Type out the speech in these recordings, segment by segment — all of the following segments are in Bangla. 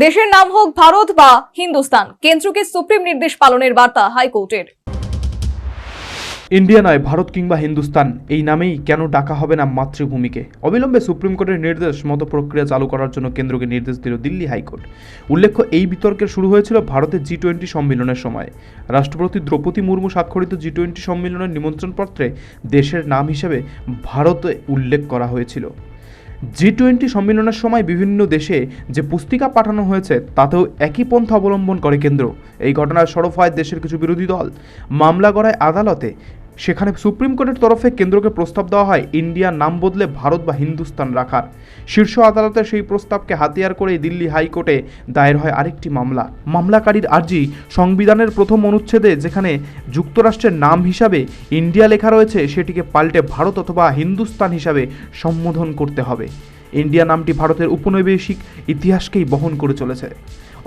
দেশের নাম হোক ভারত বা হিন্দুস্তান, কেন্দ্রকে সুপ্রিম নির্দেশ পালনের বার্তা হাইকোর্টের। ইন্ডিয়া নয়, ভারত কিংবা হিন্দুস্তান এই নামেই কেন ডাকা হবে না মাতৃভূমিকে? অবিলম্বে সুপ্রিম কোর্টের নির্দেশ মতো প্রক্রিয়া চালু করার জন্য কেন্দ্রকে নির্দেশ দিল দিল্লি হাইকোর্ট। উল্লেখ্য, এই বিতর্কের শুরু হয়েছিল ভারতের G20 সম্মেলনের সময়। রাষ্ট্রপতি দ্রৌপদী মুর্মু স্বাক্ষরিত G20 সম্মেলনের নিমন্ত্রণপত্রে দেশের নাম হিসেবে ভারতে উল্লেখ করা হয়েছিল। G20 সম্মেলনের সময় বিভিন্ন দেশে যে পুস্তিকা পাঠানো হয়েছে তাতেও একই পন্থা অবলম্বন করে কেন্দ্র। এই ঘটনায় সরব হয় দেশের কিছু বিরোধী দল, মামলা গড়ায় আদালতে। সেখানে সুপ্রিম কোর্টের তরফে কেন্দ্রকে প্রস্তাব দেওয়া হয় ইন্ডিয়ার নাম বদলে ভারত বা হিন্দুস্তান রাখার। শীর্ষ আদালতের সেই প্রস্তাবকে হাতিয়ার করে দিল্লি হাইকোর্টে দায়ের হয় আরেকটি মামলা। মামলাকারীর আর্জি, সংবিধানের প্রথম অনুচ্ছেদে যেখানে যুক্তরাষ্ট্রের নাম হিসাবে ইন্ডিয়া লেখা রয়েছে সেটিকে পাল্টে ভারত অথবা হিন্দুস্তান হিসাবে সম্বোধন করতে হবে। ইন্ডিয়া নামটি ভারতের উপনিবেশিক ইতিহাসকেই বহন করে চলেছে।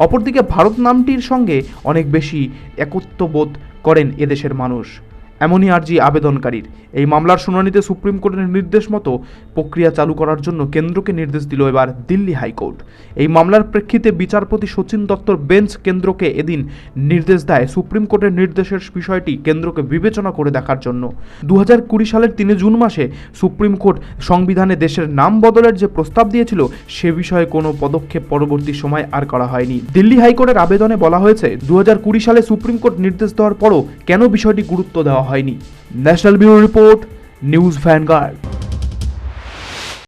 অপরদিকে ভারত নামটির সঙ্গে অনেক বেশি একত্ববোধ করেন এদেশের মানুষ। এমনই আর্জি আবেদনকারীর। এই মামলার শুনানিতে সুপ্রিম কোর্টের নির্দেশ মতো প্রক্রিয়া চালু করার জন্য কেন্দ্রকে নির্দেশ দিল এবার দিল্লি হাইকোর্ট। এই মামলার প্রেক্ষিতে বিচারপতি শচীন দত্তর বেঞ্চ কেন্দ্রকে এদিন নির্দেশ দেয় সুপ্রিম কোর্টের নির্দেশের বিষয়টি কেন্দ্রকে বিবেচনা করে দেখার জন্য। 2020 সালের 3 জুন মাসে সুপ্রিম কোর্ট সংবিধানে দেশের নাম বদলের যে প্রস্তাব দিয়েছিল সে বিষয়ে কোনো পদক্ষেপ পরবর্তী সময় আর করা হয়নি। দিল্লি হাইকোর্টের আবেদনে বলা হয়েছে 2020 সালে সুপ্রিম কোর্ট নির্দেশ দেওয়ার পরও কেন বিষয়টি গুরুত্ব দেওয়া হয়নি। National bureau report, news vanguard.